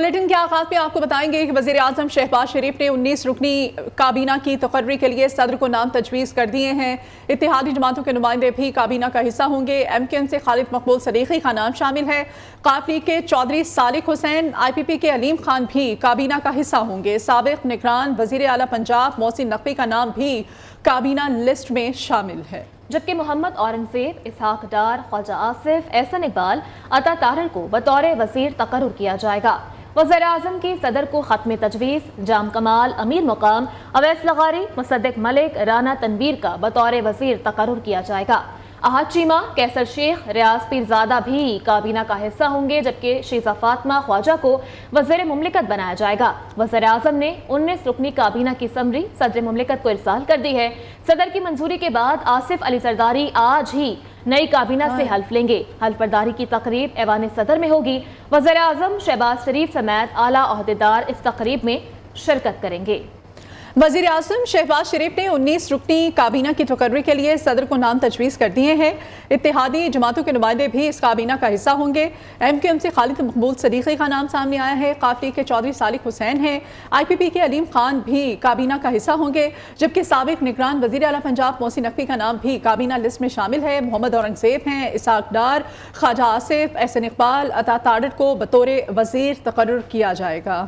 Bulletin के आगाज में आपको बताएंगे कि वज़ीर आज़म शहबाज शरीफ ने 19 रुकनी काबीना की तकर्री के लिए सदर को नाम तजवीज़ कर दिए हैं। इत्तेहादी जमातों के नुमाइंदे भी काबीना का हिस्सा होंगे। MKM से खालिद मकबूल सदीकी का नाम शामिल है। काफ लीग के चौधरी सालिक हुसैन, IPP के अलीम खान भी काबीना का हिस्सा होंगे। साबिक निगरान वज़ीर आला पंजाब मोहसिन नकवी का नाम भी काबीना लिस्ट में शामिल है। जबकि मोहम्मद औरंगजेब, इसहाक डार, ख्वाजा आसिफ, एहसन इकबाल, अता तारड़ को बतौर वज़ीर तकर्रुर किया जाएगा। वज़ीर आज़म की सदर को ख़त्म तजवीज़, जाम कमाल, अमीर मुकाम, अवैस लगारी, मुसद्दिक मलिक, राना तनवीर का बतौर वज़ीर तकर्रुर किया जाएगा। अहद चीमा, कैसर शेख, रियाज पीरज़ादा भी काबीना का हिस्सा होंगे। जबकि शीज़ा फातिमा ख्वाजा को वज़ीर मुमलिकत बनाया जाएगा। वज़ीर आज़म ने 19 रुकनी काबीना की समरी सदर मुमलिकत को इरसाल कर दी है। सदर की मंजूरी के बाद आसिफ अली जरदारी आज ही नई काबीना से हल्फ लेंगे। हल्फ बर्दारी की तकरीब ऐवान सदर में होगी। वज़ीर आज़म शहबाज शरीफ समेत आला ओहदेदार इस तकरीब में शिरकत करेंगे। वज़ीर आज़म शहबाज शरीफ ने 19 रुकनी काबीना की तकर्री के लिए सदर को नाम तजवीज़ कर दिए हैं। इत्तेहादी जमातों के नुमाइंदे भी इस काबीना का हिस्सा होंगे। MKM से खालिद मकबूल सदीकी का नाम सामने आया है। काफ लीग के चौधरी सालिक हुसैन हैं। IPP के अलीम खान भी काबीना का हिस्सा होंगे। जबकि साबिक निगरान वज़ीर आला पंजाब मोहसिन नकवी का नाम भी काबीना लिस्ट में शामिल है। मोहम्मद औरंगजेब हैं, इसहाक डार, ख्वाजा आसिफ, एहसन इकबाल, अता तारड़ को बतौर वज़ीर तकर्रुर किया जाएगा।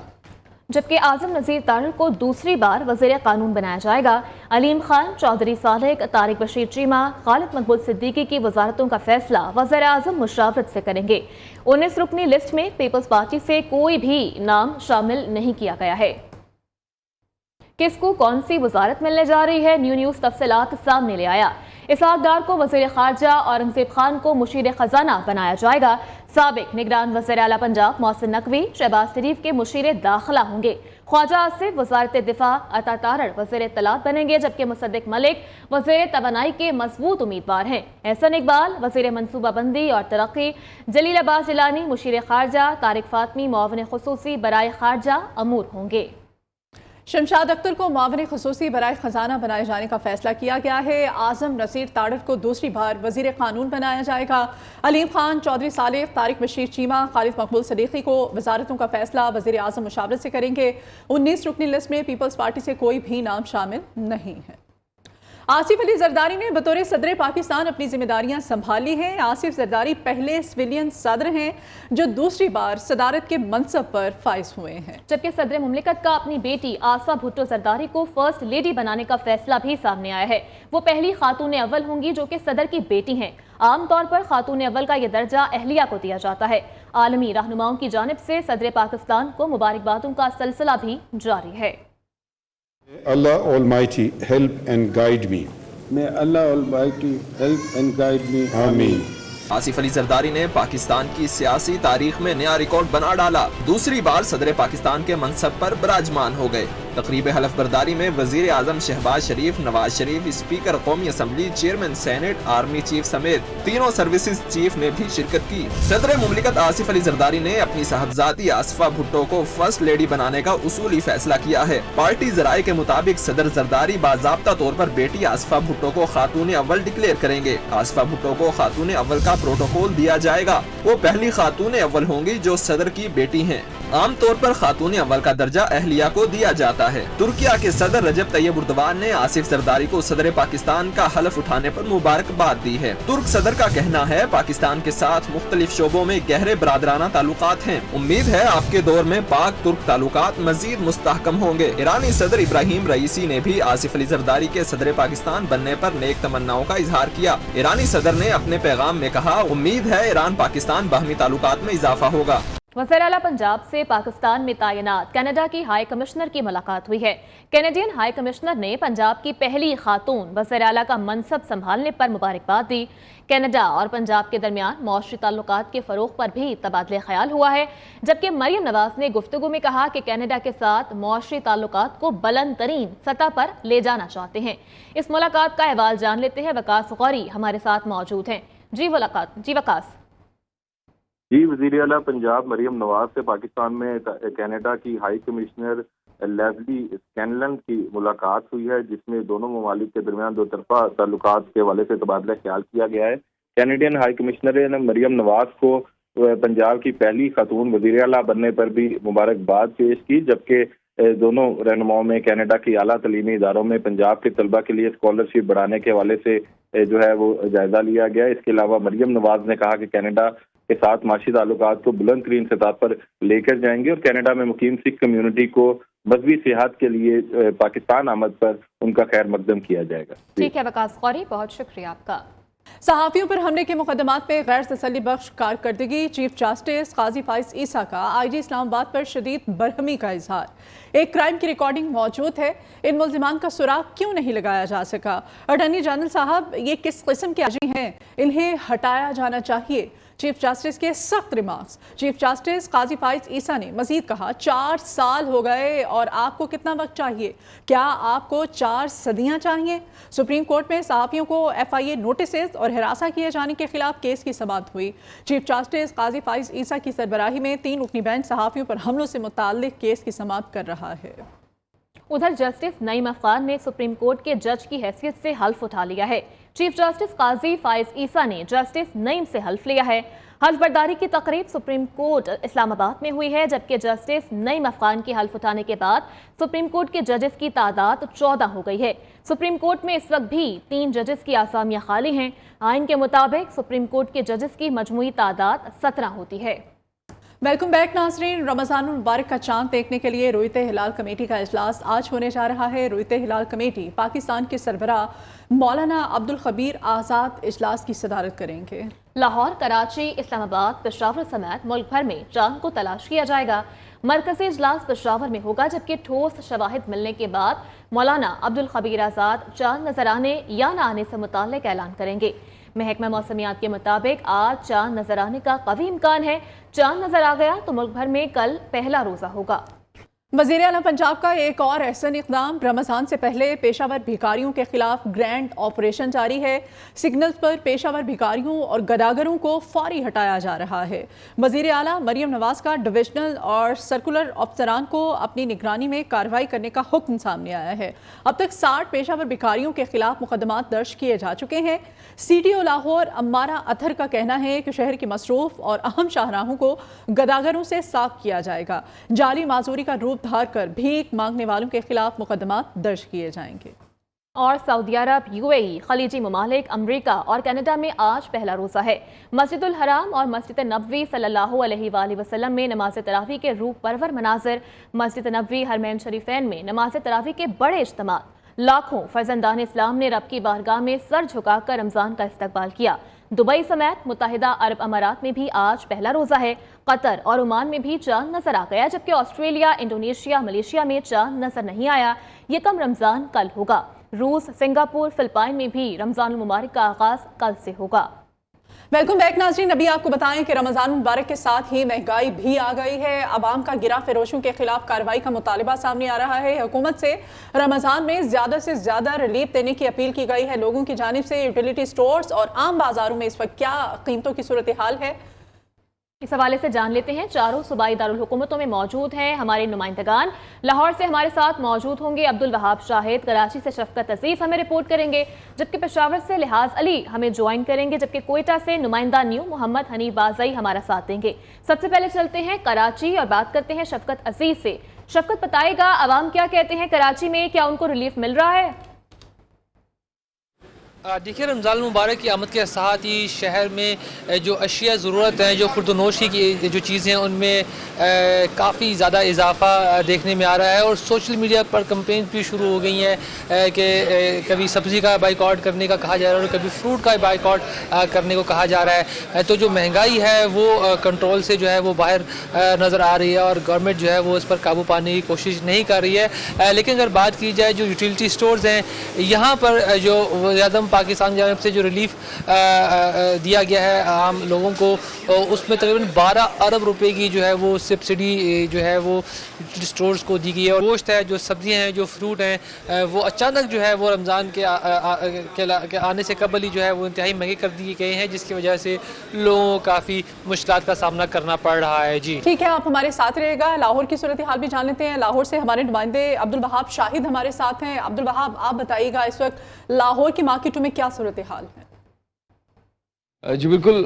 जबकि आज़म नज़ीर तारड़ को दूसरी बार वज़ीर कानून बनाया जाएगा। अलीम खान, चौधरी सालिक, तारिक बशीर चीमा, खालिद मकबूल सिद्दीकी की वजारतों का फैसला वज़ीर आज़म मुशावरत से करेंगे। 19 रुकनी लिस्ट में पीपल्स पार्टी से कोई भी नाम शामिल नहीं किया गया है। किसको कौन सी वजारत मिलने जा रही है, न्यूज़ तफसीलात सामने ले आया। इसहाक डार को वज़ीर खारजा, औरंगजेब खान को मुशीर खजाना बनाया जाएगा। साबिक निगरान वज़ीर आला पंजाब मोहसिन नकवी शहबाज शरीफ के मुशीर दाखिला होंगे। ख्वाजा आसिफ वज़ारत दिफा, अता तारड़ वज़ीर इत्तलात बनेंगे। जबकि मुसद्दिक मलिक वज़ीर तवानाई के मजबूत उम्मीदवार हैं। एहसन इकबाल वज़ीर मनसूबाबंदी और तरक्की, जलील अब्बास जिलानी मुशीर खारजा, तारिक फातमी मुआविन खुसूसी बराए खारजा अमूर होंगे। शमशाद अख्तर को मुआविन खुसूसी बराए खजाना बनाए जाने का फैसला किया गया है। आज़म नज़ीर तारड़ को दूसरी बार वज़ीर कानून बनाया जाएगा। अलीम खान, चौधरी सालिक, तारिक बशीर चीमा, खालिद मकबूल सदीकी को वजारतों का फैसला वज़ीर आज़म मुशावरत से करेंगे। 19 रुकनी लिस्ट में पीपल्स पार्टी से कोई भी नाम शामिल नहीं है। आसिफ अली जरदारी ने बतौर सदर पाकिस्तान अपनी जिम्मेदारियां संभाली हैं। आसिफ जरदारी पहले सिविलियन सदर हैं जो दूसरी बार सदारत के मनसब पर फाइज हुए हैं। जबकि सदर मुमलिकत का अपनी बेटी आसफा भुट्टो जरदारी को फर्स्ट लेडी बनाने का फैसला भी सामने आया है। वो पहली खातून अव्वल होंगी जो कि सदर की बेटी हैं। आमतौर पर खातून अव्वल का यह दर्जा अहलिया को दिया जाता है। आलमी रहनुमाओं की जानिब से सदर पाकिस्तान को मुबारकबादों का सिलसिला भी जारी है। Allah Almighty help and guide me. May Allah Almighty help and guide me. Ameen. Asif Ali Zardari ने पाकिस्तान की सियासी तारीख में नया रिकॉर्ड बना डाला। दूसरी बार सदर पाकिस्तान के मनसब पर विराजमान हो गए। तकरीब हलफ बर्दारी में वजीर आजम शहबाज शरीफ, नवाज शरीफ, स्पीकर कौमी assembly, chairman senate, army chief समेत तीनों सर्विसेज चीफ ने भी शिरकत की। सदर मुमलिकत आसिफ अली जरदारी ने अपनी साहबजादी आसफा भुट्टो को फर्स्ट लेडी बनाने का उसूली फैसला किया है। पार्टी जराये के मुताबिक सदर जरदारी बाज़ाब्ता तौर पर बेटी आसफा भुट्टो को खातून अव्वल डिक्लेयर करेंगे। आसफा भुट्टो को खातून अव्वल का प्रोटोकॉल दिया जाएगा। वो पहली खातून अव्वल होंगी जो सदर की बेटी हैं। आमतौर पर खातून अव्वल का दर्जा अहलिया को दिया जाता है। तुर्किया के सदर रजब तैयब उर्दवान ने आसिफ जरदारी को सदर पाकिस्तान का हलफ उठाने पर मुबारकबाद दी है। तुर्क सदर का कहना है पाकिस्तान के साथ मुख्तलिफ शोबों में गहरे बरादराना ताल्लुकात हैं। उम्मीद है आपके दौर में पाक तुर्क ताल्लुकात मजीद मुस्तहकम होंगे। ईरानी सदर इब्राहिम रईसी ने भी आसिफ अली जरदारी के सदर पाकिस्तान बनने पर नेक तमन्नाओं का इजहार किया। ईरानी सदर ने अपने पैगाम में कहा, उम्मीद है ईरान पाकिस्तान बाहमी ताल्लुकात में इजाफा होगा। वज़ीर आला पंजाब से पाकिस्तान में तैनात कनाडा की हाई कमिश्नर की मुलाकात हुई है। कैनेडियन हाई कमिश्नर ने पंजाब की पहली खातून वज़ीर आला का मनसब संभालने पर मुबारकबाद दी। कनाडा और पंजाब के दरमियान मौशरी ताल्लुकात के फ़रोग़ पर भी तबादले ख्याल हुआ है। जबकि मरियम नवाज ने गुफ्तगू में कहा कि कनाडा के साथ मौशरी ताल्लुकात को बुलंद तरीन सतह पर ले जाना चाहते हैं। इस मुलाकात का अहवाल जान लेते हैं। वकास गौरी हमारे साथ मौजूद हैं। जी वकास। जी, वज़ीर आला पंजाब मरियम नवाज से पाकिस्तान में कनाडा की हाई कमिश्नर लेस्ली स्कैनलन की मुलाकात हुई है, जिसमें दोनों ममालिक के दरमियान दो तरफा ताल्लुकात के हवाले से तबादला ख्याल किया गया है। कैनेडियन हाई कमिश्नर ने मरियम नवाज को पंजाब की पहली खातून वज़ीर आला बनने पर भी मुबारकबाद पेश की, जबकि दोनों रहनुमाओं में कनाडा की आला तलीमी इदारों में पंजाब के तलबा के लिए स्कॉलरशिप बढ़ाने के हवाले से जो है वो जायजा लिया गया। इसके अलावा मरियम नवाज ने कहा कि कनाडा के साथ माशी ताल्लुकात को बुलंद तरीन सतह पर लेकर जाएंगे और कनाडा में मुकीम सिख कम्यूनिटी को मजहबी सियाहत के लिए पाकिस्तान आमद पर उनका खैर मकदम किया जाएगा। ठीक है वकास गौरी, बहुत शुक्रिया आपका। सहाफ़ियों पर हमले के मुकदमात में गैर तसल्ली बख्श कारकर्दगी, चीफ जस्टिस काजी फाइज ईसा का IG इस्लामाबाद पर शदीद बरहमी का इजहार। एक क्राइम की रिकॉर्डिंग मौजूद है, इन मुल्जिमान का सुराग क्यों नहीं लगाया जा सका? अटॉर्नी जनरल साहब, ये किस किस्म के आजी हैं, इन्हें हटाया जाना चाहिए। चीफ जस्टिस के सख्त रिमार्क्स। चीफ जस्टिस काजी फाइज ईसा ने मजीद कहा, 4 साल हो गए और आपको कितना वक्त चाहिए? क्या आपको 4 सदियां चाहिए? सुप्रीम कोर्ट में सहाफ़ियों को FIA नोटिस और हिरासा किए जाने के खिलाफ केस की समाअत हुई। चीफ जस्टिस काजी फाइज ईसा की सरबराही में 3 रुकनी बेंच सहाफ़ियों पर हमलों से मुताल्लिक केस की समाअत कर रहा है। उधर जस्टिस नईम अफगान ने सुप्रीम कोर्ट के जज की हैसियत से हल्फ उठा लिया है। चीफ जस्टिस काजी फाइज ईसा ने जस्टिस नईम से हल्फ लिया है। हल्फ बर्दारी की तकरीब सुप्रीम कोर्ट इस्लामाबाद में हुई है, जबकि जस्टिस नईम अफगान की हल्फ उठाने के बाद सुप्रीम कोर्ट के जजेस की तादाद 14 हो गई है। सुप्रीम कोर्ट में इस वक्त भी 3 जजेस की आसामियां खाली हैं। आइन के मुताबिक सुप्रीम कोर्ट के जजेस की मजमूई तादाद 17 होती है। वेलकम बैक नाज़रीन। रमज़ान मुबारक का चांद देखने के लिए रोयते हिलाल कमेटी का इजलास आज होने जा रहा है। रोयते हिलाल कमेटी पाकिस्तान के सरबराह मौलाना अब्दुल खबीर आज़ाद इजलास की सदारत करेंगे। लाहौर, कराची, इस्लामाबाद, पेशावर समेत मुल्क भर में चांद को तलाश किया जाएगा। मरकजी इजलास पेशावर में होगा, जबकि ठोस शवाहिद मिलने के बाद मौलाना अब्दुल खबीर आज़ाद चांद नजर आने या न आने से मुताल्लिक ऐलान करेंगे। महकमा मौसमियात के मुताबिक आज चांद नजर आने का कवी इम्कान है। चांद नजर आ गया तो मुल्क भर में कल पहला रोजा होगा। वज़ीर आला पंजाब का एक और अहसन इक़दाम। रमज़ान से पहले पेशावर भिखारियों के खिलाफ ग्रैंड ऑपरेशन जारी है। सिग्नल्स पर पेशावर भिखारियों और गदागरों को फौरी हटाया जा रहा है। वज़ीर आला मरियम नवाज का डिविजनल और सर्कुलर अफसरान को अपनी निगरानी में कार्रवाई करने का हुक्म सामने आया है। अब तक 60 पेशावर भिखारियों के खिलाफ मुकदमात दर्ज किए जा चुके हैं। CTO लाहौर अम्मारा अथर का कहना है कि शहर की मसरूफ और अहम शाहराहों को गदागरों से साफ किया जाएगा। जाली माजूरी का रूप धार कर भीख मांगने वालों के खिलाफ मुकदमात दर्ज किए जाएंगे। और सऊदी अरब, UAE, खलीजी ममालिक, अमरीका और कनाडा में आज पहला रोज़ा है। मस्जिदुल हराम और मस्जिद नबवी सल्लल्लाहु अलैहि वसल्लम में नमाज तरावी के रूप परवर मनाजिर। मस्जिद नबवी हरमैन शरीफैन में नमाज तरावी के बड़े इज्तिमा। लाखों फर्जंदान इस्लाम ने रब की बारगाह में सर झुकाकर रमज़ान का इस्तकबाल किया। दुबई समेत मुत्तहिदा अरब अमारात में भी आज पहला रोज़ा है। कतर और ओमान में भी चांद नजर आ गया, जबकि ऑस्ट्रेलिया, इंडोनेशिया, मलेशिया में चांद नजर नहीं आया। यकम रमज़ान कल होगा। रूस, सिंगापुर, फिलिपाइन में भी रमज़ान मुबारक का आगाज कल से होगा। वेलकम बैक नाज़रीन। अभी आपको बताएं कि रमज़ान मुबारक के साथ ही महंगाई भी आ गई है। अवाम का गिरा फरोशों के खिलाफ कार्रवाई का मुतालबा सामने आ रहा है। हुकूमत से रमज़ान में ज़्यादा से ज़्यादा रिलीफ देने की अपील की गई है लोगों की जानिब से। यूटिलिटी स्टोर्स और आम बाजारों में इस वक्त क्या कीमतों की सूरत हाल है, इस हवाले से जान लेते हैं। चारों सूबाई दारुल हुकूमतों में मौजूद हैं हमारे नुमाइंदगान। लाहौर से हमारे साथ मौजूद होंगे अब्दुल वहाब शाहिद, कराची से शफकत अजीज हमें रिपोर्ट करेंगे, जबकि पेशावर से लिहाज अली हमें ज्वाइन करेंगे, जबकि कोयटा से नुमाइंदा न्यू मोहम्मद हनीफ बाजई हमारा साथ देंगे। सबसे पहले चलते हैं कराची और बात करते हैं शफकत अजीज से। शफकत, बताएगा अवाम क्या कहते हैं कराची में, क्या उनको रिलीफ मिल रहा है? देखिए, रमज़ान मुबारक की आमद के साथ ही शहर में जो अशिया ज़रूरत हैं, जो खुर्दनोशी की जो चीज़ें हैं, उनमें काफ़ी ज़्यादा इजाफ़ा देखने में आ रहा है। और सोशल मीडिया पर कंपेन भी शुरू हो गई हैं कि कभी सब्ज़ी का बाइकआउट करने का कहा जा रहा है और कभी फ्रूट का बाइकआउट करने को कहा जा रहा है। तो जो महंगाई है वो कंट्रोल से जो है वो बाहर नज़र आ रही है और गवर्नमेंट जो है वो इस पर काबू पाने की कोशिश नहीं कर रही है। लेकिन अगर बात की जाए जो यूटिलिटी स्टोर्स हैं, यहाँ पर जो वज़ीर-ए-आज़म पाकिस्तान की जानिब से जो रिलीफ दिया गया है आम लोगों को, उसमें तकरीबन 12 अरब रुपए की जो है वो सब्सिडी जो है वो स्टोर्स को दी गई है। और गोश्त है, जो सब्जियां हैं, जो फ्रूट हैं, वो अचानक जो है वो रमज़ान के आने से कबल ही जो है वो इंतहाई महंगे कर दिए गए हैं, जिसकी वजह से लोगों को काफ़ी मुश्किलात का सामना करना पड़ रहा है। जी ठीक है, आप हमारे साथ रहिएगा। लाहौर की सूरत हाल भी जान लेते हैं। लाहौर से हमारे नुमाइंदे अब्दुल वहाब शाहिद हमारे साथ हैं। अब्दुल वहाब, आप बताइएगा इस वक्त लाहौर की मार्केटों में क्या सूरत हाल है? جی بالکل،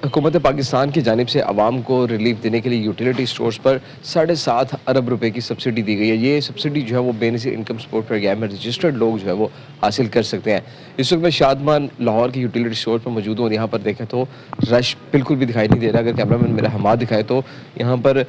حکومت پاکستان کی جانب سے عوام کو ریلیف دینے کے لیے یوٹیلیٹی سٹورز پر 7.5 ارب روپے کی سبسڈی دی گئی ہے۔ یہ سبسڈی جو ہے وہ بے نظیر انکم سپورٹ پروگرام میں رجسٹرڈ لوگ جو ہے وہ حاصل کر سکتے ہیں۔ اس وقت میں شادمان لاہور کی یوٹیلیٹی سٹور پر موجود ہوں اور یہاں پر دیکھیں تو رش بالکل بھی دکھائی نہیں دے رہا۔ اگر کیمرہ مین میرا حماد دکھائے تو یہاں پر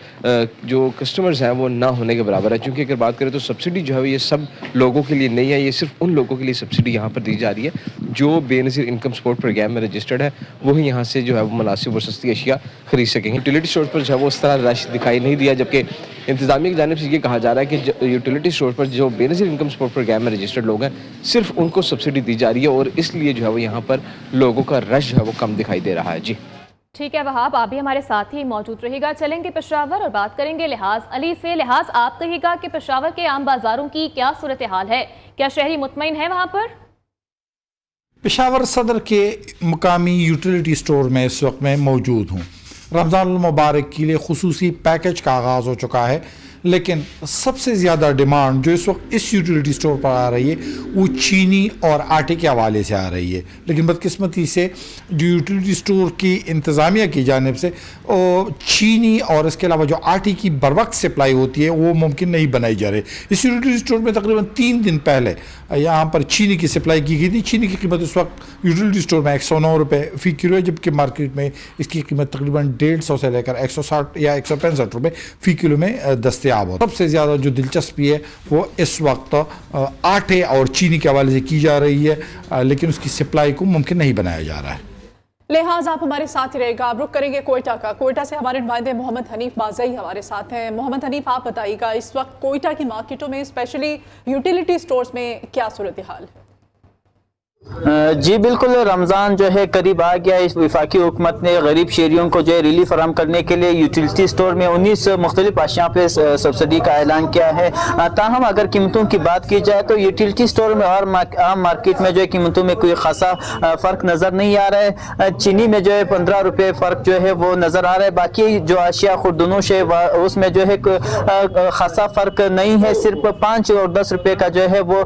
جو کسٹمرز ہیں وہ نہ ہونے کے برابر ہے، چونکہ اگر بات کریں تو سبسڈی جو ہے یہ سب لوگوں کے لیے نہیں ہے، یہ صرف ان لوگوں کے لیے سبسڈی یہاں پر دی جا رہی ہے جو بے نظیر انکم سپورٹ پروگرام میں رجسٹرڈ ہے، وہی یہاں سے جو ہے وہ مناسب اور سستی اشیاء خرید سکیں گے۔ یوٹیلیٹی اسٹور پر جو ہے وہ اس طرح رش دکھائی نہیں دیا، جبکہ انتظامیہ کی جانب سے یہ کہا جا رہا ہے کہ یوٹیلیٹی اسٹور پر جو بے نظیر انکم سپورٹ پروگرام میں رجسٹرڈ لوگ ہیں صرف ان کو سبسڈی دی جا رہی ہے اور اس لیے جو ہے وہ یہاں پر لوگوں کا رش جو ہے وہ کم دکھائی دے رہا ہے۔ جی ٹھیک ہے وہاب، آپ بھی ہمارے ساتھ ہی موجود رہے گا۔ چلیں گے پشاور اور بات کریں گے لحاظ علی سے۔ لحاظ، آپ کہیے گا کہ پشاور کے عام بازاروں کی کیا صورتحال ہے؟ کیا شہری مطمئن ہے وہاں پر؟ پشاور صدر کے مقامی یوٹیلیٹی سٹور میں اس وقت میں موجود ہوں۔ رمضان المبارک کے لیے خصوصی پیکج کا آغاز ہو چکا ہے، لیکن سب سے زیادہ ڈیمانڈ جو اس وقت اس یوٹیلیٹی سٹور پر آ رہی ہے وہ چینی اور آٹے کے حوالے سے آ رہی ہے، لیکن بدقسمتی سے جو یوٹیلیٹی سٹور کی انتظامیہ کی جانب سے چینی اور اس کے علاوہ جو آٹے کی بر وقت سپلائی ہوتی ہے وہ ممکن نہیں بنائی جا رہی۔ اس یوٹیلیٹی سٹور میں تقریباً 3 دن پہلے یہاں پر چینی کی سپلائی کی گئی تھی۔ چینی کی قیمت اس وقت یوٹیلیٹی سٹور میں 109 روپے فی کلو ہے، جبکہ مارکیٹ میں اس کی قیمت تقریباً 150 سے لے کر 160 یا 165 روپے فی کلو میں دستیاب ہو۔ سب سے زیادہ جو دلچسپی ہے وہ اس وقت آٹے اور چینی کے حوالے سے کی جا رہی ہے، لیکن اس کی سپلائی کو ممکن نہیں بنایا جا رہا ہے۔ لحاظ آپ ہمارے ساتھ ہی رہے گا، اب رخ کریں گے کوئٹہ کا۔ کوئٹہ سے ہمارے نمائندے محمد حنیف بازئی ہمارے ساتھ ہیں۔ محمد حنیف، آپ بتائیے گا اس وقت کوئٹہ کی مارکیٹوں میں اسپیشلی یوٹیلیٹی سٹورز میں کیا صورتحال ہے؟ جی بالکل، رمضان جو ہے قریب آ گیا۔ اس وفاقی حکومت نے غریب شہریوں کو جو ہے ریلیف فراہم کرنے کے لیے یوٹیلیٹی سٹور میں 19 مختلف اشیاء پہ سبسڈی کا اعلان کیا ہے۔ تاہم اگر قیمتوں کی بات کی جائے تو یوٹیلیٹی سٹور میں اور عام مارکیٹ میں جو ہے قیمتوں میں کوئی خاصا فرق نظر نہیں آ رہا ہے۔ چینی میں جو ہے 15 روپے فرق جو ہے وہ نظر آ رہا ہے، باقی جو اشیاء خوردنوش ہے اس میں جو ہے خاصا فرق نہیں ہے، صرف 5 اور 10 روپے کا جو ہے وہ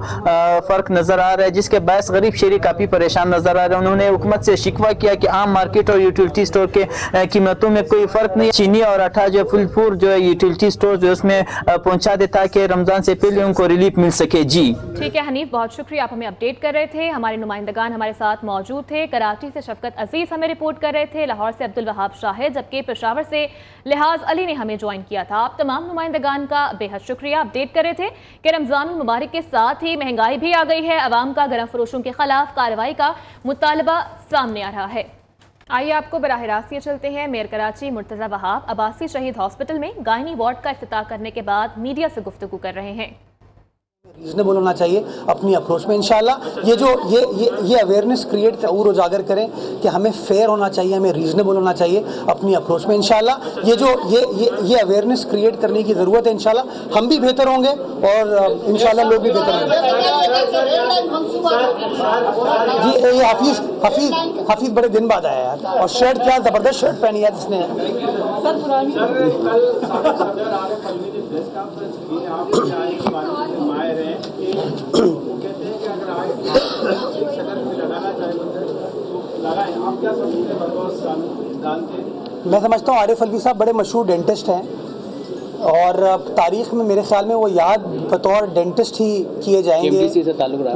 فرق نظر آ رہا ہے، جس کے باعث غریب شہری کافی پریشان نظر آ رہے ہیں۔ انہوں نے حکومت سے شکوہ کیا کہ عام مارکیٹ اور یوٹیلیٹی سٹور کے قیمتوں میں کوئی فرق نہیں ہے۔ چینی اور آٹا جو فل پور جو ہے یوٹیلیٹی سٹور جو اس میں پہنچا دے تاکہ رمضان سے پہلے ان کو ریلیف مل سکے۔ جی ٹھیک ہے حنیف، بہت شکریہ، آپ ہمیں اپڈیٹ کر رہے تھے۔ ہمارے نمائندگان ہمارے ساتھ موجود تھے۔ کراچی سے شفقت عزیز ہمیں رپورٹ کر رہے تھے، لاہور سے عبدالوہاب شاہد، جبکہ پشاور سے لحاظ علی نے ہمیں جوائن کیا تھا۔ آپ تمام نمائندگان کا بے حد شکریہ، اپڈیٹ کر رہے تھے کہ رمضان المبارک کے ساتھ ہی مہنگائی بھی آ گئی ہے، عوام کا گرم فروشوں کے خلاف کارروائی کا مطالبہ سامنے آ رہا ہے۔ آئیے آپ کو براہ راست یہ چلتے ہیں میئر کراچی مرتضی وہاب عباسی شہید ہاسپٹل میں گائنی وارڈ کا افتتاح کرنے کے بعد میڈیا سے گفتگو کر رہے ہیں۔ ریزنیبل ہونا چاہیے اپنی اپروچ میں، انشاءاللہ یہ اویئرنیس کریٹ اور اجاگر کریں کہ ہمیں فیئر ہونا چاہیے، ہمیں ریزنیبل ہونا چاہیے اپنی اپروچ میں۔ انشاءاللہ یہ اویئرنیس کریٹ کرنے کی ضرورت ہے، انشاءاللہ ہم بھی بہتر ہوں گے اور انشاءاللہ لوگ بھی بہتر ہوں گے۔ جی حفیظ بڑے دن بعد آیا یار، اور شرٹ کیا زبردست شرٹ پہنی ہے جس نے۔ میں سمجھتا ہوں عارف الوی صاحب بڑے مشہور ڈینٹسٹ ہیں اور تاریخ میں میرے خیال میں وہ یاد بطور ڈینٹسٹ ہی کیے جائیں گے۔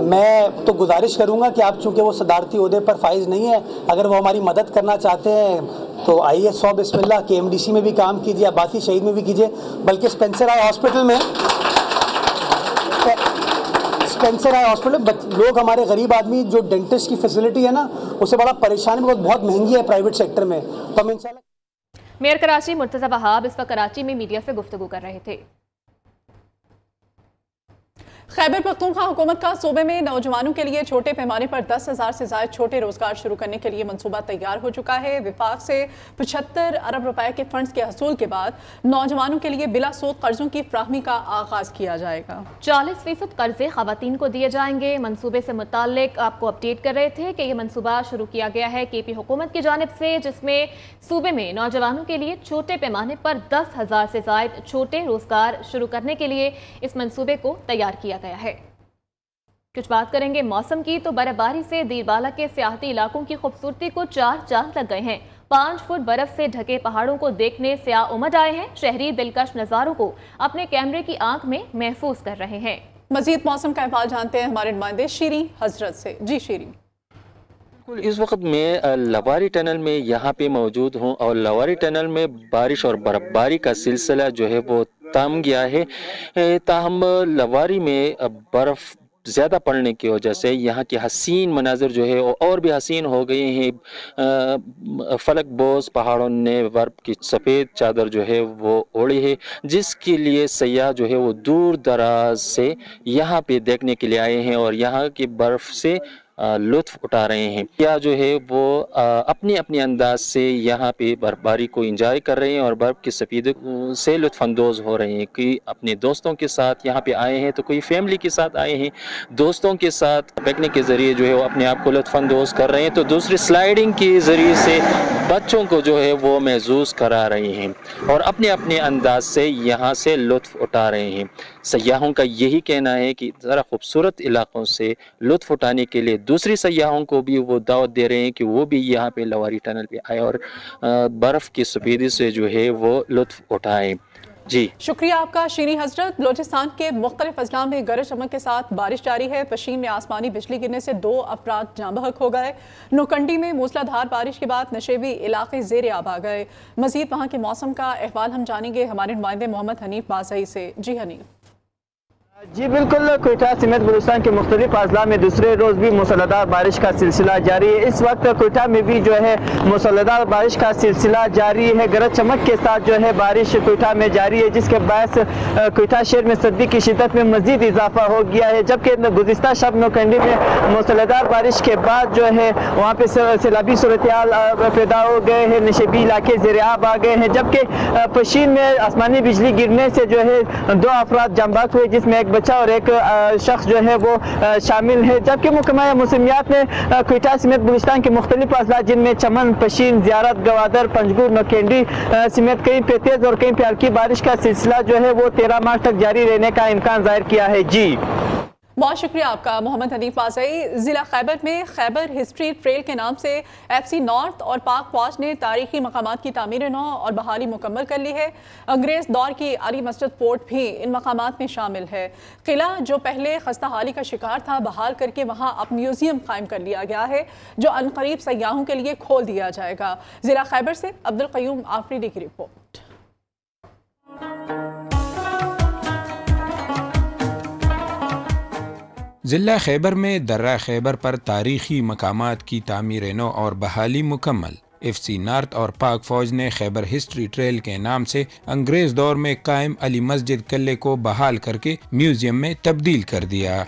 میں تو گزارش کروں گا کہ آپ چونکہ وہ صدارتی عہدے پر فائز نہیں ہیں، اگر وہ ہماری مدد کرنا چاہتے ہیں تو آئیے 100 بسم اللہ کے MDC میں بھی کام کیجیے، عباسی شہید میں بھی کیجیے، بلکہ اسپینسر آئی ہاسپٹل میں لوگ ہمارے غریب آدمی جو ڈینٹسٹ کی فیسلٹی ہے نا اسے بڑا پریشانی، بہت مہنگی ہے پرائیویٹ سیکٹر میں، تو ہم انشاءاللہ۔ میئر کراچی مرتضی وہاب اس وقت کراچی میں میڈیا سے گفتگو کر رہے تھے۔ خیبر پختونخوا حکومت کا صوبے میں نوجوانوں کے لیے چھوٹے پیمانے پر 10,000 سے زائد چھوٹے روزگار شروع کرنے کے لیے منصوبہ تیار ہو چکا ہے۔ وفاق سے 75 ارب روپے کے فنڈز کے حصول کے بعد نوجوانوں کے لیے بلا سود قرضوں کی فراہمی کا آغاز کیا جائے گا۔ 40% قرضے خواتین کو دیے جائیں گے۔ منصوبے سے متعلق آپ کو اپڈیٹ کر رہے تھے کہ یہ منصوبہ شروع کیا گیا ہے KP حکومت کی جانب سے، جس میں صوبے میں نوجوانوں کے لیے چھوٹے پیمانے پر 10,000 سے زائد چھوٹے روزگار شروع کرنے کے لیے اس منصوبے کو تیار کیا گیا ہے۔ कुछ बात करेंगे मौसम की, तो बर्फबारी से दीरबाला के सियाहती इलाकों की खूबसूरती को 4 चांद लग गए हैं। 5 फुट बर्फ से ढके पहाड़ों को देखने सियाह उमड़ आए हैं। शहरी दिलकश नज़ारों को अपने कैमरे की आंख में महफूज कर रहे हैं। मजीद मौसम का अहवाल जानते हैं हमारे नुमाइंदे शीरी हजरत से। जी शीरी। इस वक्त मैं लवारी टनल में यहाँ पे मौजूद हूँ और लवारी टनल में बारिश और बर्फबारी का सिलसिला जो है वो थम गया है। ताहम लवारी में बर्फ़ ज़्यादा पड़ने की वजह से यहाँ के हसीन मनाज़र जो है और भी हसीन हो गए हैं। फलक बोस पहाड़ों ने बर्फ़ की सफ़ेद चादर जो है वो ओढ़ी है, जिसके लिए सयाह जो है वो दूर दराज से यहाँ पे देखने के लिए आए हैं और यहाँ की बर्फ़ से लुत्फ़ उठा रहे हैं। या जो है वो अपने अपने अंदाज से यहाँ पे बर्फबारी को एंजॉय कर रहे हैं और बर्फ़ की सफ़ेद से लुत्फ़अंदोज़ हो रहे हैं। कोई अपने दोस्तों के साथ यहाँ पे आए हैं तो कोई फैमिली के साथ आए हैं। दोस्तों के साथ पिकनिक के ज़रिए जो है वो अपने आप को लुत्फ़अंदोज़ कर रहे हैं, तो दूसरी स्लाइडिंग के ज़रिए से बच्चों को जो है वो महसूस करा रहे हैं और अपने अपने अंदाज से यहाँ से लुत्फ़ उठा रहे हैं। सयाहों का यही कहना है कि ज़रा खूबसूरत इलाक़ों से लुत्फ़ उठाने के लिए दूसरी सयाहों को भी वो दावत दे रहे हैं कि वो भी यहाँ पे लवारी टनल पे आए और बर्फ़ की सफ़ेदी से जो है वो लुत्फ़ उठाएं। जी शुक्रिया आपका शीरी हजरत। बलोचिस्तान के मुख्तलिफ अजला में गरज चमक के साथ बारिश जारी है। पशीन में आसमानी बिजली गिरने से 2 अफराद जाँ बहक हो गए। नोकंडी में मूसलाधार बारिश के बाद नशेबी इलाके ज़ेर आब आ गए। मजीद वहाँ के मौसम का अहवाल हम जानेंगे हमारे नुमाइंदे मोहम्मद हनीफ बाज़ई से। जी हनीफ। जी बिल्कुल, कोयटा समेत बलूचिस्तान के मुख्तलिफ अजला में दूसरे रोज़ भी मूसलाधार बारिश का सिलसिला जारी है। इस वक्त कोयटा में भी जो है मूसलाधार बारिश का सिलसिला जारी है। गरज चमक के साथ जो है बारिश कोयटा में जारी है, जिसके बायस कोयटा शहर में सर्दी की शिद्दत में मजीद इजाफा हो गया है। जबकि गुज़िश्ता शब नौकंडी में मूसलाधार बारिश के बाद जो है वहाँ पे सैलाबी सूरत-ए-हाल पैदा हो गए हैं, नशेबी इलाके ज़ेर आब आ गए हैं। जबकि पशीन में आसमानी बिजली गिरने से जो है 2 अफराद जाँ बहक हुए, जिसमें बच्चा और एक शख्स जो है वो शामिल है। जबकि महकमा मौसमियात ने कोयटा समेत बलूचिस्तान के मुख्तलिफ अजला जिनमें चमन, पशीन, ज़ियारत, गवादर, पंजगुर, नौकेंडी समेत कहीं पे तेज़ और कहीं पे हल्की बारिश का सिलसिला जो है वो 13 मार्च तक जारी रहने का इम्कान जाहिर किया है। जी बहुत शुक्रिया आपका मोहम्मद हनीफ बाज़ई। ज़िला खैबर में खैबर हिस्ट्री ट्रेल के नाम से FC नॉर्थ और पाक फौज ने तारीखी मकामात की तामीर नौ और बहाली मुकम्मल कर ली है। अंग्रेज़ दौर की अली मस्जिद फोर्ट भी इन मकामात में शामिल है। किला जो पहले खस्ता हाली का शिकार था बहाल करके वहाँ अब म्यूज़ियम कायम कर लिया गया है, जो अनकरीब सयाहों के लिए खोल दिया जाएगा। ज़िला खैबर से अब्दुल क़य्यूम आफरीदी की रिपोर्ट। ज़िला खैबर में दर्रा खैबर पर तारीख़ी मकामात की तामीर नौ और बहाली मुकम्मल। FC नॉर्थ और पाक फ़ौज ने खैबर हिस्ट्री ट्रेल के नाम से अंग्रेज़ दौर में कायम अली मस्जिद किले को बहाल करके म्यूज़ियम में तब्दील कर दिया।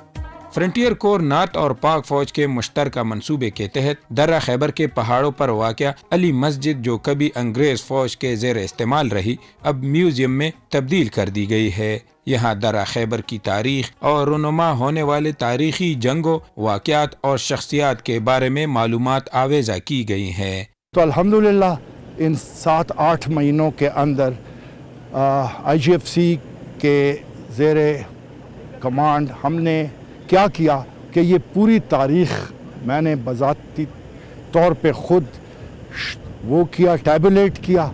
फ्रंटियर कोर नॉर्थ और पाक फौज के मुश्तरका मंसूबे के तहत दर्रा खैबर के पहाड़ों पर वाक़या अली मस्जिद, जो कभी अंग्रेज़ फौज के ज़ेर इस्तेमाल रही, अब म्यूज़ियम में तब्दील कर दी गई है। यहाँ दर्रा खैबर की तारीख और रुनुमा होने वाले तारीखी जंगों, वाक़यात और शख्सियात के बारे में मालूमात आवेज़ा की गई हैं। तो अल्हम्दुलिल्लाह इन 7-8 महीनों के अंदर IGFC के ज़ेर कमांड हमने क्या किया कि ये पूरी तारीख़ मैंने बज़ाती तौर पे ख़ुद वो किया, टैबुलेट किया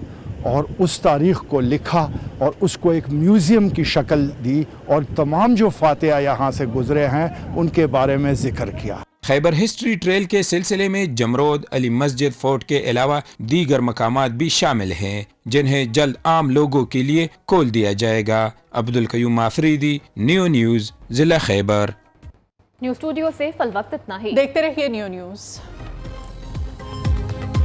और उस तारीख़ को लिखा और उसको एक म्यूज़ियम की शक्ल दी और तमाम जो फातिहा यहाँ से गुज़रे हैं उनके बारे में ज़िक्र किया। खैबर हिस्ट्री ट्रेल के सिलसिले में जमरोद, अली मस्जिद फोर्ट के अलावा दीगर मकामात भी शामिल हैं, जिन्हें जल्द आम लोगों के लिए खोल दिया जाएगा। अब्दुल क़य्यूम आफरीदी, न्यू न्यूज़, ज़िला खैबर। न्यूज़ स्टूडियो से फल वक्त इतना ही। देखते रहिए न्यू न्यूज़।